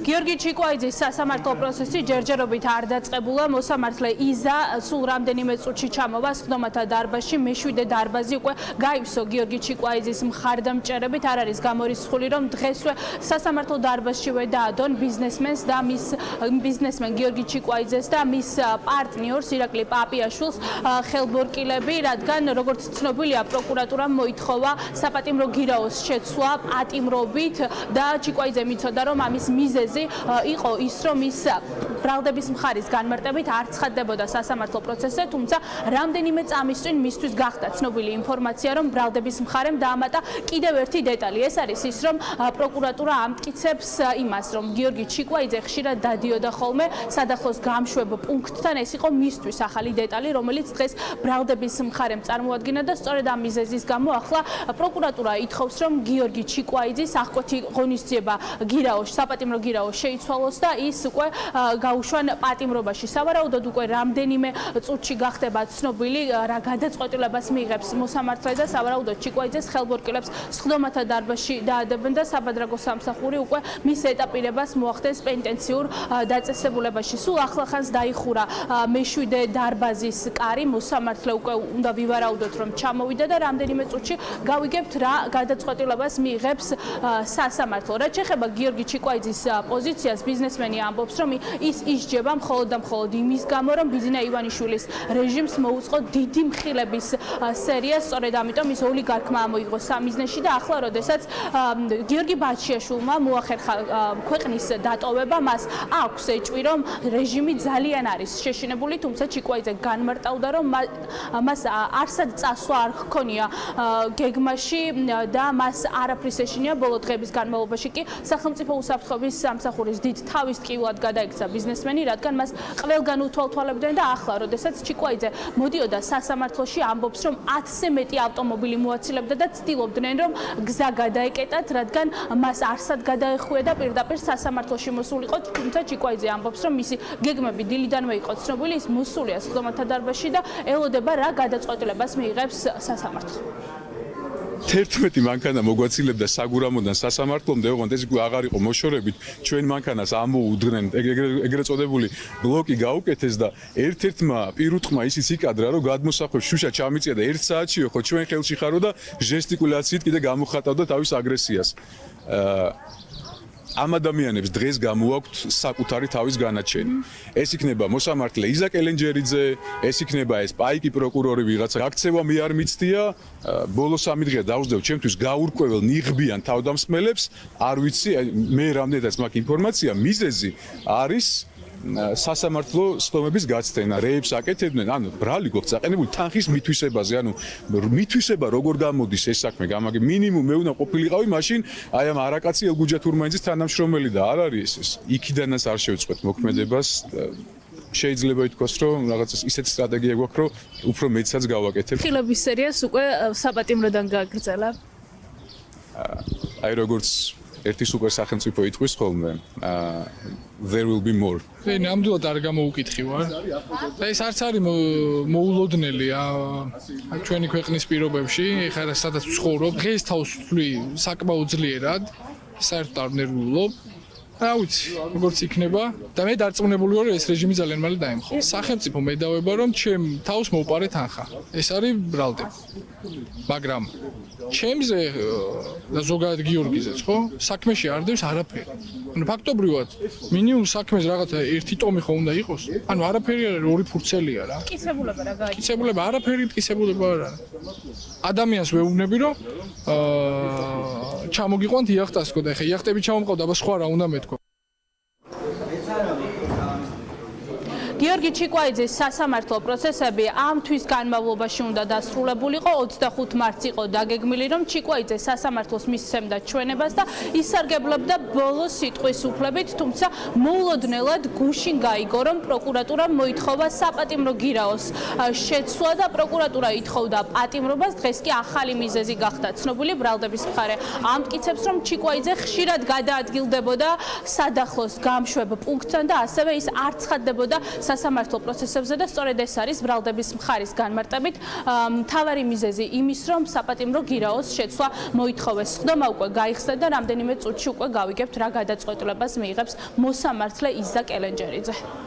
გიორგი ჩიკვაიძის სასამართლო პროცესი ჯერჯერობით არ დაწყებულა. მოსამართლე იზა სულ რამდენიმე წუთში ჩამოვა სხდომათა დარბაზში. მეშვიდე დარბაზი უკვე გაივსო გიორგი ჩიკვაიძის მხარდამჭერებით. არ არის გამორიცხული, რომ დღესვე სასამართლო დარბაზშივე დაადონ ბიზნესმენს და მის ბიზნესმენ გიორგი ჩიკვაიძეს და მის პარტნიორს ირაკლი პაპიაშვილს ხელბორკილები, რადგან როგორც ცნობილია, პროკურატურამ მოითხოვა საპატიმრო გირაოს შეცვლა პატიმრობით და ჩიკვაიძე მიცოდა, რომ ამის მიზეზი იყო ის, რომ ის ბრალდების მხარის განმარტებით არ ცხადდებოდა სასამართლო პროცესზე, თუმცა რამდენიმე წამის წინ მისთვის გახდა ცნობილი ინფორმაცია, რომ ბრალდების მხარემ დაამატა კიდევ ერთი დეტალი. ეს არის ის, რომ პროკურატურა ამტკიცებს იმას, რომ გიორგი ჩიკვაიძე ხშირად დადიოდა ხოლმე სადახლოს გამშვებ პუნქტთან. ეს იყო მისთვის ახალი დეტალი, რომელიც დღეს ბრალდების მხარემ წარმოადგინა და სწორედ ამ მიზეზის გამო ახლა პროკურატურა ითხოვს, რომ გიორგი ჩიკვაიძის აღკვეთი ღონისძიება გირაოში, საპატიმრო გირაოში შეიცვალოს და ის უკვე გაუშვან პატიმრობაში. სავარაუდოდ უკვე რამდენიმე წუთში გახდება ცნობილი, რა გადაწყვეტილებას მიიღებს მოსამართლე და სავარაუდოდ ჩიკვაიძეს ხელბორკილებს სხდომათა დარბაზში დაადებენ და საბადრაგო სამსახური უკვე მის ეტაპირებას მოახდენს პენიტენციურ დაწესებულებაში. სულ ახლახანს დაიხურა მეშვიდე დარბაზის კარი, მოსამართლე უკვე უნდა ვივარაუდოთ, რომ ჩამოვიდა და რამდენიმე წუთში გავიგებთ რა გადაწყვეტილებას მიიღებს სასამართლო. რაც შეეხება გიორგი ჩიკვაიძის პოზიციას, ბიზნესმენი ამბობს, რომ ის ისჯება მხოლოდ და მხოლოდ იმის გამო, რომ ბიზნა ივანიშვილის რეჟიმს მოუწყო დიდი მხილების სერია, სწორედ ამიტომ ის ოლიგარქმა ამოიღო სამიზნეში და ახლა როდესაც გიორგი ბაჩიაშვილმა მოახერხა ქვეყნის დატოვება, მას აქვს ეჭვი, რომ რეჟიმი ძალიან არის შეშინებული, თუმცა ჩიკვაიძე განმარტავდა, რომ მას არსად წასვლა არ ჰქონია გეგმაში და მას არაფრის ეშინია. ბოლო დღეების განმავლობაში კი სახელმწიფო უსაფრთხოების სამსახურის დიდ თავის ტკივილად გადაიქცა ბიზნესმენი, რადგან მას ყველგან უთვალთვალებდნენ და ახლა, როდესაც ჩიკვაიძე მოდიოდა სასამართლოში, ამბობს, რომ 1000-ზე მეტი ავტომობილი მოაცილებდა და ცდილობდნენ, რომ გზა გადაეკეტათ, რადგან მას არსად გადაეხვია და პირდაპირ სასამართლოში მოსულიყო, თუმცა ჩიკვაიძე ამბობს, რომ მისი გეგმები დილიდანვე იყო ცნობილი, ის მოსულია სხდომათა დარბაზში და ელოდება რა გადაწყვეტილებას მიიღებს სასამართლო. 11 მანქანა მოგვაცილებდა საგურამოდან სასამართლომდე, ოღონდ ეს აღარ იყო მოშორებით, ჩვენ მანქანას ამოუდგნენ, ეგრეთ წოდებული ბლოკი გაუკეთეს და ერთ-ერთმა პირუტყმა ისიც იკადრა, რომ გადმოსახვევ შუშა ჩამიწია და 1 საათშიო ხო ჩვენ ხელში ხარო და ჟესტიკულაციით კიდე გამოხატავდა თავის აგრესიას. ამ ადამიანებს დღეს გამოაქვთ საკუთარი თავის განაჩენი. ეს იქნება მოსამართლე იზა კელენჯერიძე, ეს იქნება ეს პაიკი პროკურორი ვიღაცა. გაქცევა მე არ მიცდია, ბოლო 3 დღეა დავსდევ ჩემთვის გაურკვეველ ნიღბიან თავდამსხმელებს, არ ვიცი, მე რამდენადაც მაქვს ინფორმაცია, მიზეზი არის სასამართლო სხდომების გაცდენა, რეებს აკეთებდნენ, ანუ ბრალი გვაქვს აყენებული თანხის მითვისებაზე, ანუ მითვისება როგორ გამოდის ეს საქმე, გამაგე მინიმუმ მე უნდა ყოფილიყავი მაშინ აი ამ არაკაცი ელგუჯა თურმანიძის თანამშრომელი და არ არის ეს. იქიდანაც არ შევწყვეთ მოქმედებას. შეიძლება ითქვას, რომ რაღაც ისეთი სტრატეგია გვაქვს, რომ უფრო მეცაც გავაკეთებ. ხილების სერიას უკვე საპატიმროდან გააგრძელა. აი როგორც ერთი სუპერ სახელმწიფო იტყვის ხოლმე, there will be more. ნამდვილად არ გამოუკითხი ვარ. და ეს არც არის მოულოდნელი ჩვენი ქვეყნის პირობებში, ეხლა სადაც ვცხოვრობ, დღეს თავს ვთვლი საკმაოდ ძლიერად, საერთოდ არ ვნერვიულობ. რა ვიცი, როგორც იქნება და მე დარწმუნებული ვარ, რომ ეს რეჟიმი ძალიან მალე დაემხო. სახელმწიფო მედავება, რომ ჩემ თავს მოუპარე თანხა. ეს არის ბრალდები. მაგრამ ჩემზე და ზოგადად გიორგიზეც, ხო? საქმეში არ დევს არაფერი. ანუ ფაქტობრივად მინიმუმ საქმეს რაღაცა 1 ტომი ხო უნდა იყოს? ანუ არაფერი არ არის, 2 ფურცელია რა. მტკიცებულება რა გაიგე? მტკიცებულება, არაფერი მტკიცებულება არ არის. ადამიანს ვეუბნები, რომ ჩამოგიყვანთ იახტასკო და ეხა იახტები ჩამომყავდა, აბა სხვა რა უნდა მეთქვა. გიორგი ჩიკვაიძის სასამართლო პროცესები ამ თვის განმავლობაში უნდა დასრულებულიყო. 25 მარტს იყო დაგეგმილი, რომ ჩიკვაიძე სასამართლოს მისცემდა ჩვენებას და ისარგებლებდა ბოლოს სიტყვის უფლებით, თუმცა მოულოდნელად გუშინ გაიგო, რომ პროკურატურამ მოითხოვა საპატიმრო გირაოს შეცვლა და პროკურატურა ითხოვდა პატიმრობას. დღეს კი ახალი მიზეზი გახდა ცნობილი. ბრალდების მხარე ამტკიცებს, რომ ჩიკვაიძე ხშირად გადაადგილდებოდა სადახლოს გამშვებ პუნქტთან და ასევე ის არ ცხადდებოდა სასამართლო პროცესებზე და სწორედ ეს არის ბრალდების მხარის განმარტებით მთავარი მიზეზი იმის, რომ საპატიმრო გირაოს შეცვლა მოითხოვეს. ხდომა უკვე გაიხსნა და რამდენიმე წუთში უკვე გავიგებთ რა გადაწყვეტილებას მიიღებს მოსამართლე იზა კელენჯერიძე.